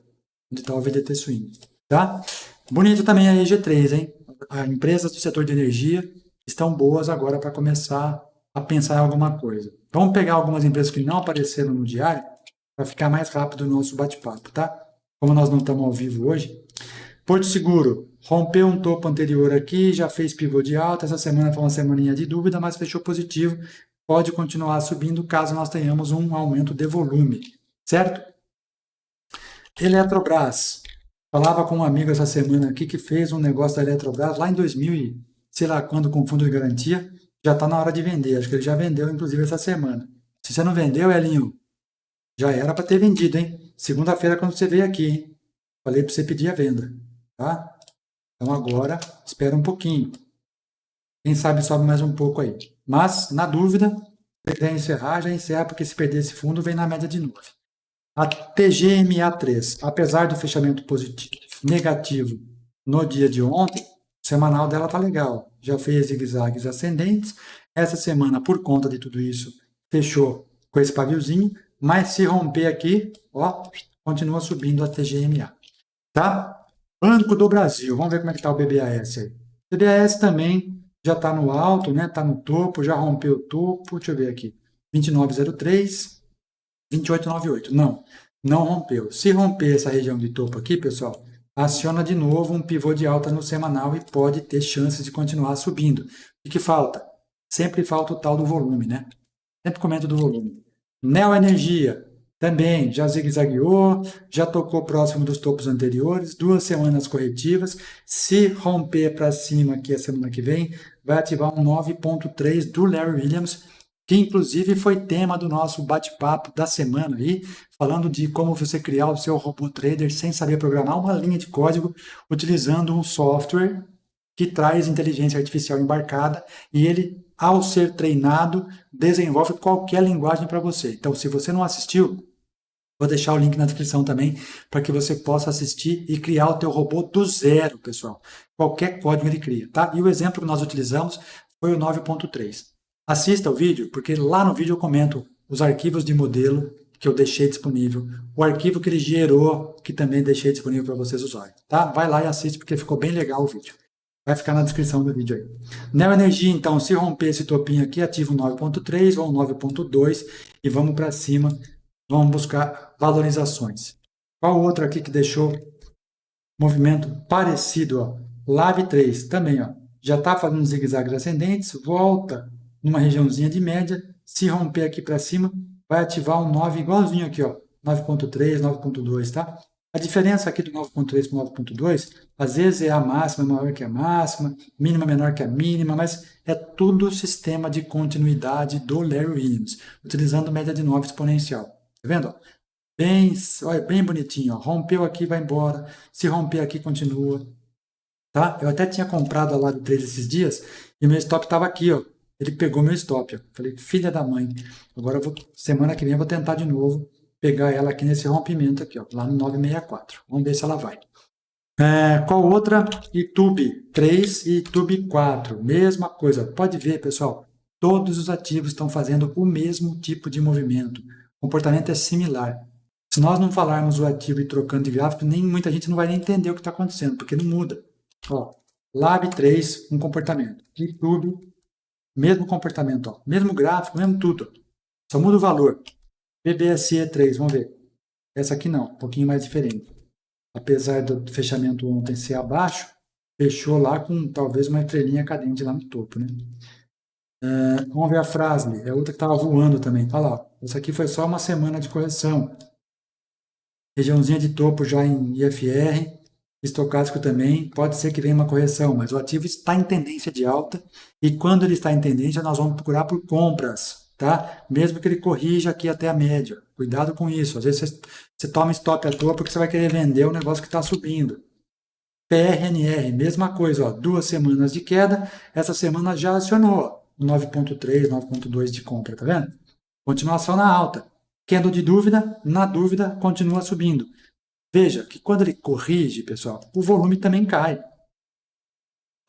onde está o VDT Swing, tá? Bonito também a EG3, hein? As empresas do setor de energia estão boas agora para começar a pensar em alguma coisa. Vamos pegar algumas empresas que não apareceram no diário para ficar mais rápido o nosso bate-papo, tá? Como nós não estamos ao vivo hoje. Porto Seguro rompeu um topo anterior aqui, já fez pivô de alta. Essa semana foi uma semaninha de dúvida, mas fechou positivo. Pode continuar subindo caso nós tenhamos um aumento de volume, certo? Eletrobras. Falava com um amigo essa semana aqui que fez um negócio da Eletrobras lá em 2000 e sei lá quando com fundo de garantia. Já está na hora de vender. Acho que ele já vendeu, inclusive, essa semana. Se você não vendeu, Elinho, já era para ter vendido, hein? Segunda-feira, quando você veio aqui, hein? Falei para você pedir a venda, tá? Então agora, espera um pouquinho. Quem sabe sobe mais um pouco aí. Mas, na dúvida, se quiser encerrar, já encerra, porque se perder esse fundo, vem na média de 9. A TGMA3, apesar do fechamento positivo, negativo no dia de ontem, o semanal dela tá legal. Já fez zigue-zagues ascendentes. Essa semana, por conta de tudo isso, fechou com esse paviozinho. Mas se romper aqui, ó, continua subindo a TGMA. Tá? Banco do Brasil, vamos ver como é que está o BBAS aí. O BBAS também já está no alto, né? Está no topo, já rompeu o topo. Deixa eu ver aqui. 29,03, 28,98. Não rompeu. Se romper essa região de topo aqui, pessoal, aciona de novo um pivô de alta no semanal e pode ter chances de continuar subindo. O que falta? Sempre falta o tal do volume, né? Sempre comento do volume. Neoenergia, também já zigue-zagueou, já tocou próximo dos topos anteriores, 2 semanas corretivas. Se romper para cima aqui a semana que vem, vai ativar um 9,3 do Larry Williams, que inclusive foi tema do nosso bate-papo da semana aí, falando de como você criar o seu robô trader sem saber programar uma linha de código utilizando um software que traz inteligência artificial embarcada e ele, ao ser treinado, desenvolve qualquer linguagem para você. Então, se você não assistiu, vou deixar o link na descrição também para que você possa assistir e criar o teu robô do zero, pessoal. Qualquer código ele cria, tá? E o exemplo que nós utilizamos foi o 9.3. Assista o vídeo, porque lá no vídeo eu comento os arquivos de modelo que eu deixei disponível, o arquivo que ele gerou, que também deixei disponível para vocês usarem, tá? Vai lá e assiste, porque ficou bem legal o vídeo. Vai ficar na descrição do vídeo aí. Neo Energia, então, se romper esse topinho aqui, ativa o 9.3 ou 9.2 e vamos para cima, vamos buscar valorizações. Qual outro aqui que deixou movimento parecido? Ó? Lave 3, também, ó, já está fazendo zigue-zagues ascendentes, volta numa regiãozinha de média, se romper aqui para cima, vai ativar um 9 igualzinho aqui, ó, 9.3, 9.2, tá? A diferença aqui do 9.3 para o 9.2, às vezes é a máxima maior que a máxima, mínima menor que a mínima, mas é tudo sistema de continuidade do Larry Williams, utilizando média de 9 exponencial. Tá vendo? Bem, olha, bem bonitinho, ó. Rompeu aqui, vai embora, se romper aqui, continua. Tá? Eu até tinha comprado a Lado 3 esses dias e meu stop estava aqui, ó. Ele pegou meu stop, ó. Falei, filha da mãe. Agora semana que vem eu vou tentar de novo pegar ela aqui nesse rompimento aqui, ó, lá no 964. Vamos ver se ela vai. Qual outra? YouTube 3 e YouTube 4. Mesma coisa. Pode ver, pessoal. Todos os ativos estão fazendo o mesmo tipo de movimento. O comportamento é similar. Se nós não falarmos o ativo e trocando de gráfico, muita gente não vai nem entender o que está acontecendo, porque não muda. Ó, Lab 3, um comportamento. YouTube, mesmo comportamento. Ó, mesmo gráfico, mesmo tudo. Só muda o valor. BBSE 3, vamos ver. Essa aqui não, um pouquinho mais diferente. Apesar do fechamento ontem ser abaixo, fechou lá com talvez uma estrelinha cadente lá no topo, né? Vamos ver a Frasle, é outra que estava voando também. Olha lá, essa aqui foi só uma semana de correção. Regiãozinha de topo já em IFR, estocástico também, pode ser que venha uma correção, mas o ativo está em tendência de alta e quando ele está em tendência nós vamos procurar por compras, tá? Mesmo que ele corrija aqui até a média, cuidado com isso, às vezes você toma stop à toa porque você vai querer vender o negócio que está subindo. PRNR, mesma coisa, ó, 2 semanas de queda, essa semana já acionou 9.3, 9.2 de compra, tá vendo? Continuação na alta. Candle de dúvida, na dúvida, continua subindo. Veja que quando ele corrige, pessoal, o volume também cai.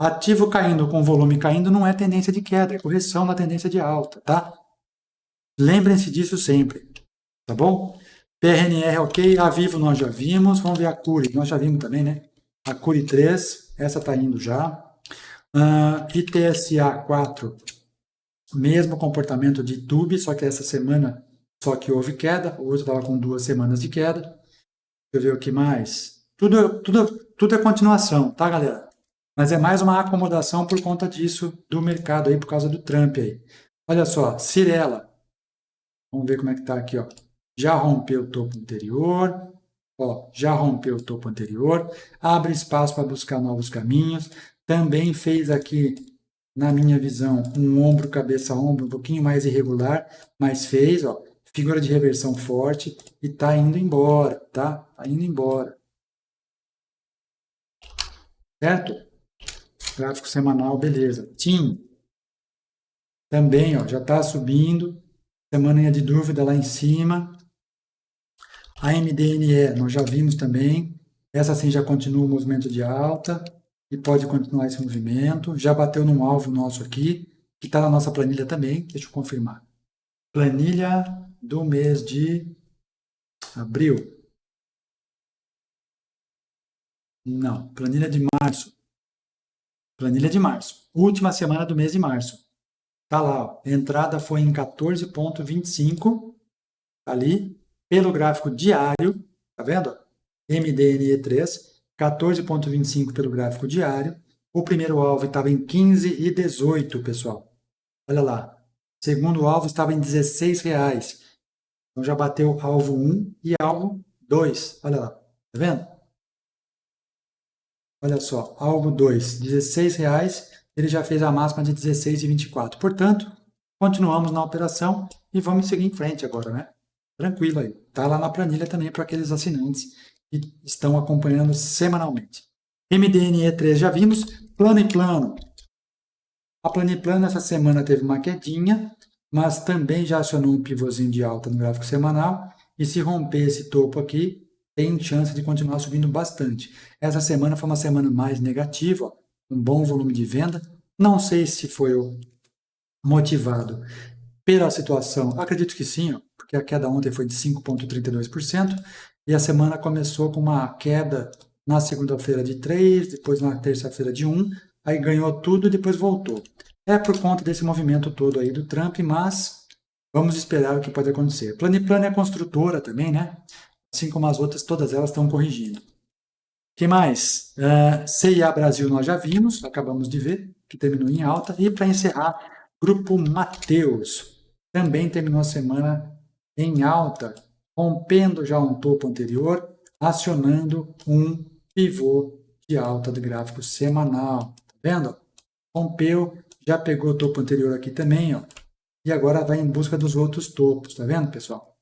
Ativo caindo com volume caindo não é tendência de queda, é correção na tendência de alta, tá? Lembrem-se disso sempre, tá bom? PRNR ok, a Vivo nós já vimos, vamos ver a Curi, nós já vimos também, né? A Curi 3, essa tá indo já. ITSA 4, mesmo comportamento de tube, só que essa semana só que houve queda, o outro estava com 2 semanas de queda. Deixa eu ver o que mais. Tudo é continuação, tá, galera? Mas é mais uma acomodação por conta disso, do mercado aí, por causa do Trump aí. Olha só, Cirela. Vamos ver como é que tá aqui, ó. Já rompeu o topo anterior. Ó, já rompeu o topo anterior. Abre espaço para buscar novos caminhos. Também fez aqui, na minha visão, um ombro, cabeça, ombro, um pouquinho mais irregular, mas fez, ó. Figura de reversão forte e tá indo embora, tá? Tá indo embora. Certo? Gráfico semanal, beleza. TIM. Também, ó, já tá subindo. Semaninha de dúvida lá em cima. A MDNE, nós já vimos também. Essa sim já continua o movimento de alta e pode continuar esse movimento. Já bateu num alvo nosso aqui, que está na nossa planilha também. Deixa eu confirmar. Planilha do mês de abril. Não, planilha de março. Planilha de março. Última semana do mês de março. Tá lá, ó. A entrada foi em 14,25 ali, pelo gráfico diário, tá vendo? MDNE3, 14,25 pelo gráfico diário. O primeiro alvo estava em 15,18, pessoal. Olha lá. Segundo alvo estava em R$16. Então já bateu alvo 1 e alvo 2. Olha lá. Tá vendo? Olha só, alvo 2, R$16. Ele já fez a máxima de 16,24. Portanto, continuamos na operação e vamos seguir em frente agora, né? Tranquilo aí. Tá lá na planilha também para aqueles assinantes que estão acompanhando semanalmente. MDNE3 já vimos. Plano e plano. A plano e plano essa semana teve uma quedinha, mas também já acionou um pivôzinho de alta no gráfico semanal. E se romper esse topo aqui, tem chance de continuar subindo bastante. Essa semana foi uma semana mais negativa, um bom volume de venda. Não sei se foi motivado pela situação, acredito que sim, ó, porque a queda ontem foi de 5,32% e a semana começou com uma queda na segunda-feira de 3%, depois na terça-feira de 1%, aí ganhou tudo e depois voltou. É por conta desse movimento todo aí do Trump, mas vamos esperar o que pode acontecer. Planiplano é construtora também, né? Assim como as outras, todas elas estão corrigindo. O que mais? CIA Brasil nós já vimos, acabamos de ver, que terminou em alta. E para encerrar, Grupo Mateus, também terminou a semana em alta, rompendo já um topo anterior, acionando um pivô de alta do gráfico semanal. Tá vendo? Rompeu, já pegou o topo anterior aqui também, ó, e agora vai em busca dos outros topos. Tá vendo, pessoal?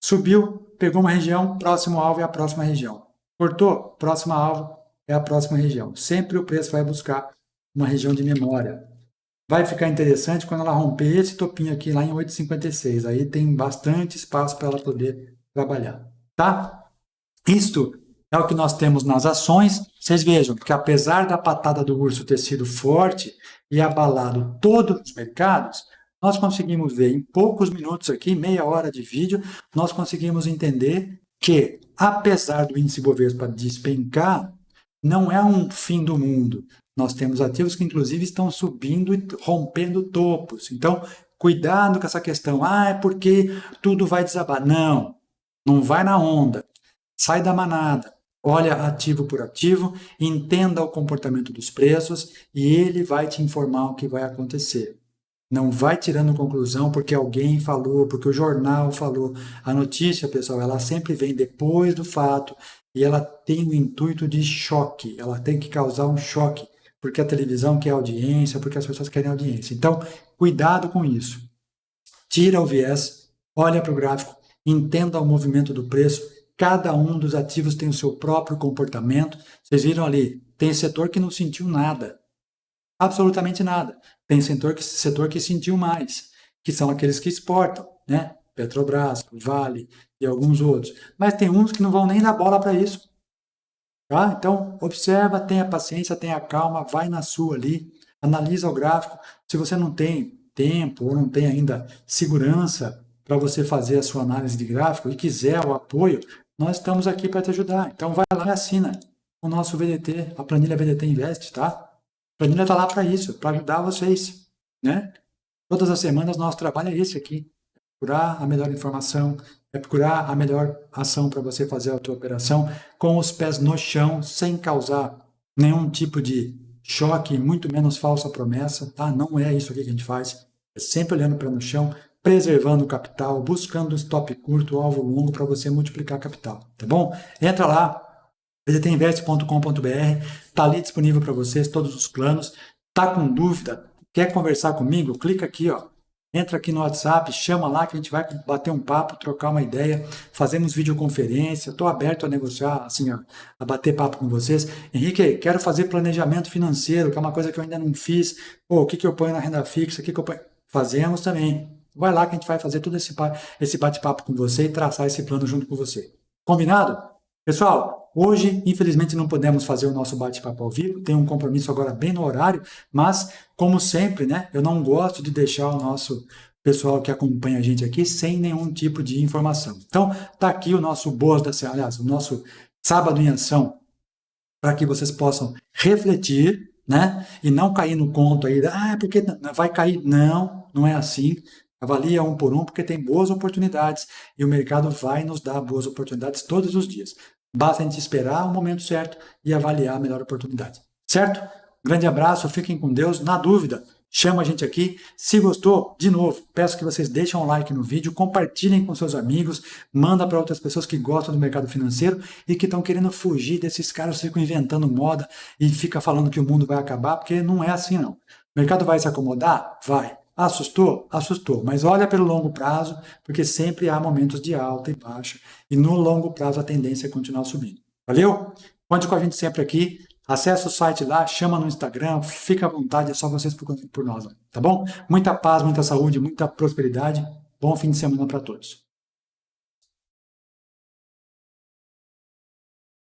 Subiu, pegou uma região, próximo alvo é a próxima região. Cortou, próximo alvo é a próxima região. Sempre o preço vai buscar uma região de memória. Vai ficar interessante quando ela romper esse topinho aqui lá em 8,56. Aí tem bastante espaço para ela poder trabalhar, tá? Isto é o que nós temos nas ações. Vocês vejam que apesar da patada do urso ter sido forte e abalado todos os mercados, nós conseguimos ver em poucos minutos aqui, meia hora de vídeo, nós conseguimos entender que, apesar do índice Bovespa despencar, não é um fim do mundo. Nós temos ativos que, inclusive, estão subindo e rompendo topos. Então, cuidado com essa questão. É porque tudo vai desabar. Não, não vai na onda. Sai da manada. Olha ativo por ativo, entenda o comportamento dos preços e ele vai te informar o que vai acontecer. Não vai tirando conclusão porque alguém falou, porque o jornal falou. A notícia, pessoal, ela sempre vem depois do fato e ela tem o intuito de choque. Ela tem que causar um choque, porque a televisão quer audiência, porque as pessoas querem audiência. Então, cuidado com isso. Tira o viés, olha para o gráfico, entenda o movimento do preço. Cada um dos ativos tem o seu próprio comportamento. Vocês viram ali, tem setor que não sentiu nada. Absolutamente nada. Tem setor que sentiu mais, que são aqueles que exportam, né? Petrobras, Vale e alguns outros. Mas tem uns que não vão nem dar bola para isso. Tá? Então, observa, tenha paciência, tenha calma, vai na sua ali, analisa o gráfico. Se você não tem tempo ou não tem ainda segurança para você fazer a sua análise de gráfico e quiser o apoio, nós estamos aqui para te ajudar. Então, vai lá e assina o nosso VDT, a planilha VDT Invest, tá? A planilha está lá para isso, para ajudar vocês, né? Todas as semanas nosso trabalho é esse aqui, procurar a melhor informação, é procurar a melhor ação para você fazer a tua operação com os pés no chão, sem causar nenhum tipo de choque, muito menos falsa promessa, tá? Não é isso aqui que a gente faz, é sempre olhando para no chão, preservando o capital, buscando o stop curto, o alvo longo para você multiplicar capital, tá bom? Entra lá, vdtinvest.com.br, está ali disponível para vocês todos os planos. Tá com dúvida? Quer conversar comigo? Clica aqui, ó. Entra aqui no WhatsApp, chama lá que a gente vai bater um papo, trocar uma ideia, fazemos videoconferência. Estou aberto a negociar, assim, a bater papo com vocês. Henrique, quero fazer planejamento financeiro, que é uma coisa que eu ainda não fiz. Pô, o que eu ponho na renda fixa? O que eu ponho? Fazemos também. Vai lá que a gente vai fazer todo esse bate-papo com você e traçar esse plano junto com você. Combinado? Pessoal, hoje, infelizmente, não podemos fazer o nosso bate-papo ao vivo, tem um compromisso agora bem no horário, mas, como sempre, né, eu não gosto de deixar o nosso pessoal que acompanha a gente aqui sem nenhum tipo de informação. Então, tá aqui o nosso Boas da Semana, aliás, o nosso Sábado em Ação, para que vocês possam refletir, né, e não cair no conto aí, porque vai cair. Não, não é assim. Avalia um por um, porque tem boas oportunidades e o mercado vai nos dar boas oportunidades todos os dias. Basta a gente esperar o momento certo e avaliar a melhor oportunidade. Certo? Grande abraço, fiquem com Deus. Na dúvida, chama a gente aqui. Se gostou, de novo, peço que vocês deixem um like no vídeo, compartilhem com seus amigos, manda para outras pessoas que gostam do mercado financeiro e que estão querendo fugir desses caras que ficam inventando moda e ficam falando que o mundo vai acabar, porque não é assim não. O mercado vai se acomodar? Vai. Assustou? Assustou. Mas olha pelo longo prazo, porque sempre há momentos de alta e baixa. E no longo prazo a tendência é continuar subindo. Valeu? Conte com a gente sempre aqui. Acesse o site lá, chama no Instagram, fica à vontade, é só vocês procurarem por nós. Tá bom? Muita paz, muita saúde, muita prosperidade. Bom fim de semana para todos.